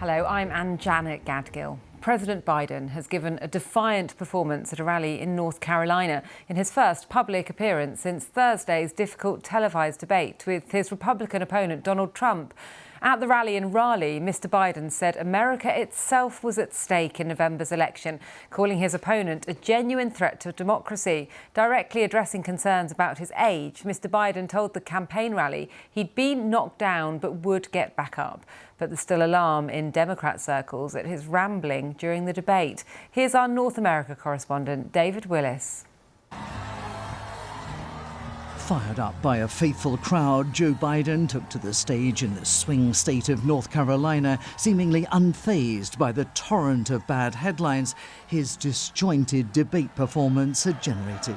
Hello, I'm Janet Gadgill. President Biden has given a defiant performance at a rally in North Carolina in his first public appearance since Thursday's difficult televised debate with his Republican opponent Donald Trump. At the rally in Raleigh, Mr. Biden said America itself was at stake in November's election, calling his opponent a genuine threat to democracy. Directly addressing concerns about his age, Mr. Biden told the campaign rally he'd been knocked down but would get back up. But there's still alarm in Democrat circles at his rambling during the debate. Here's our North America correspondent, David Willis. Fired up by a faithful crowd, Joe Biden took to the stage in the swing state of North Carolina, seemingly unfazed by the torrent of bad headlines his disjointed debate performance had generated.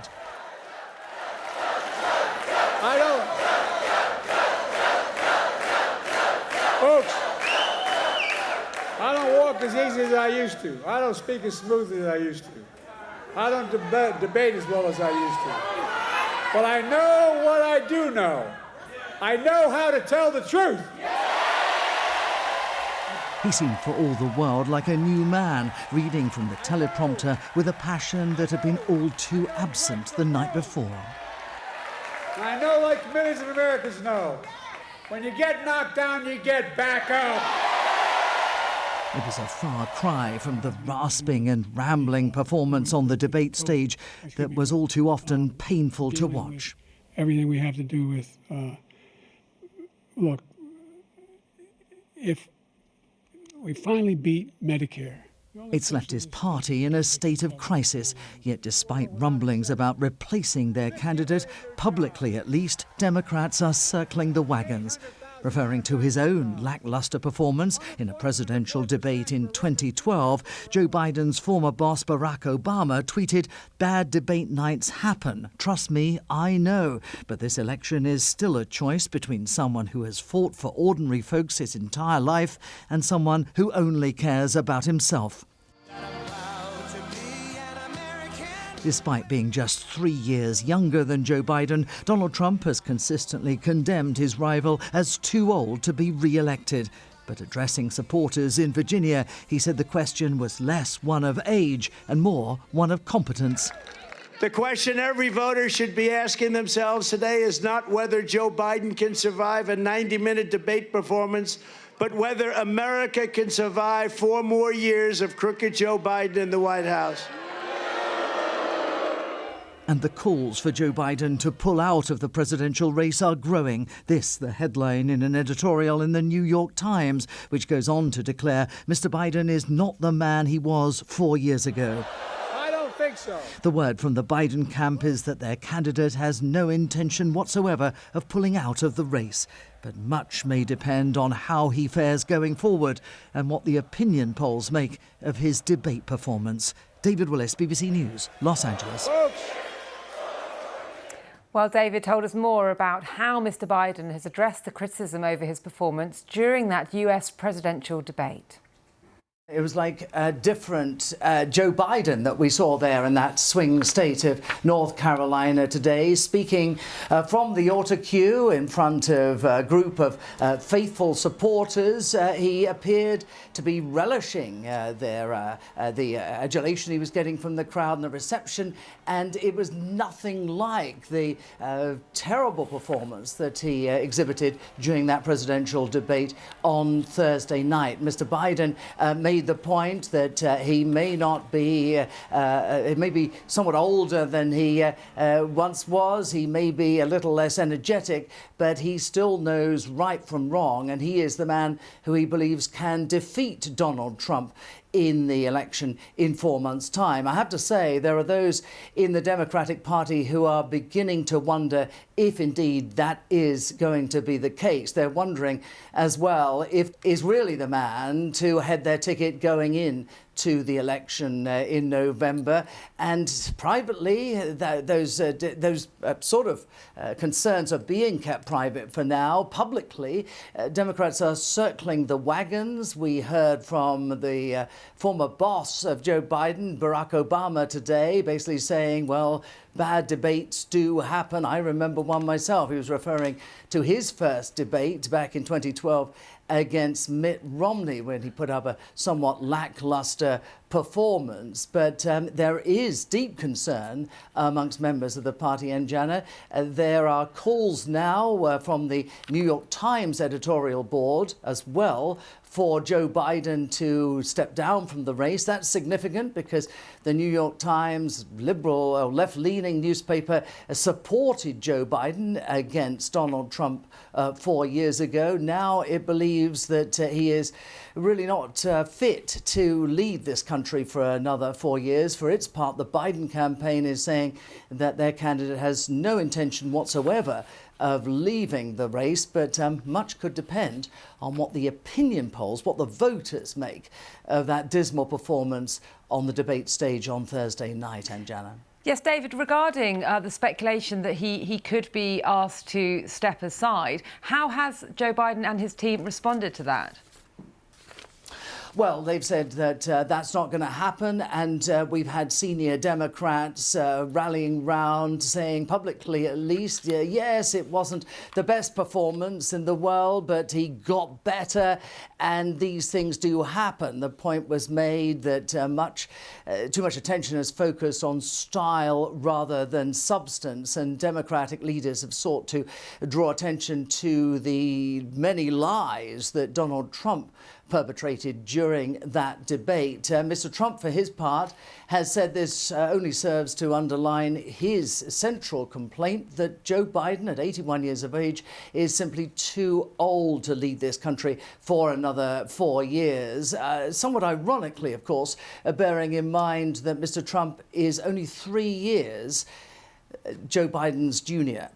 I don't walk as easy as I used to. I don't speak as smooth as I used to. I don't debate as well as I used to. But I know what I do know. I know how to tell the truth. He seemed for all the world like a new man, reading from the teleprompter with a passion that had been all too absent the night before. I know, like millions of Americans know, when you get knocked down, you get back up. It was a far cry from the rasping and rambling performance on the debate stage that was all too often painful to watch. Everything we have to do with, look, if we finally beat Medicare. It's left his party in a state of crisis, yet despite rumblings about replacing their candidate, publicly at least, Democrats are circling the wagons. Referring to his own lackluster performance in a presidential debate in 2012, Joe Biden's former boss Barack Obama tweeted, "Bad debate nights happen. Trust me, I know. But this election is still a choice between someone who has fought for ordinary folks his entire life and someone who only cares about himself." Despite being just 3 years younger than Joe Biden, Donald Trump has consistently condemned his rival as too old to be re-elected. But addressing supporters in Virginia, he said the question was less one of age and more one of competence. The question every voter should be asking themselves today is not whether Joe Biden can survive a 90-minute debate performance, but whether America can survive 4 more years of crooked Joe Biden in the White House. And the calls for Joe Biden to pull out of the presidential race are growing. This, the headline in an editorial in the New York Times, which goes on to declare Mr. Biden is not the man he was 4 years ago. I don't think so. The word from the Biden camp is that their candidate has no intention whatsoever of pulling out of the race. But much may depend on how he fares going forward and what the opinion polls make of his debate performance. David Willis, BBC News, Los Angeles. Well, David told us more about how Mr. Biden has addressed the criticism over his performance during that US presidential debate. It was like a different Joe Biden that we saw there in that swing state of North Carolina today, speaking from the autocue in front of a group of faithful supporters. He appeared to be relishing the adulation he was getting from the crowd and the reception, and it was nothing like the terrible performance that he exhibited during that presidential debate on Thursday night. Mr. Biden made the point that he may not be, he may be somewhat older than he once was. He may be a little less energetic, but he still knows right from wrong, and he is the man who he believes can defeat Donald Trump in the election in 4 months' time. I have to say, there are those in the Democratic Party who are beginning to wonder if indeed that is going to be the case. They're wondering as well if is really the man to head their ticket going in to the election in November. And privately, those sort of concerns are being kept private for now. Publicly, Democrats are circling the wagons. We heard from the former boss of Joe Biden, Barack Obama, today, basically saying, well, bad debates do happen. I remember one myself. He was referring to his first debate back in 2012 against Mitt Romney when he put up a somewhat lackluster performance. But there is deep concern amongst members of the party, and Jana, there are calls now from the New York Times editorial board as well for Joe Biden to step down from the race. That's significant because the New York Times, liberal or left-leaning newspaper, supported Joe Biden against Donald Trump 4 years ago. Now it believes that he is really not fit to lead this country for another 4 years. For its part, the Biden campaign is saying that their candidate has no intention whatsoever of leaving the race, but much could depend on what the opinion polls, what the voters make of that dismal performance on the debate stage on Thursday night, Anjana. Yes, David, regarding the speculation that he could be asked to step aside, how has Joe Biden and his team responded to that? Well, they've said that that's not going to happen, and we've had senior Democrats rallying round, saying publicly at least, yes, it wasn't the best performance in the world, but he got better, and these things do happen. The point was made that too much attention is focused on style rather than substance, and Democratic leaders have sought to draw attention to the many lies that Donald Trump perpetrated during that debate. Mr. Trump, for his part, has said this only serves to underline his central complaint that Joe Biden, at 81 years of age, is simply too old to lead this country for another 4 years. Somewhat ironically, of course, bearing in mind that Mr. Trump is only 3 years Joe Biden's junior.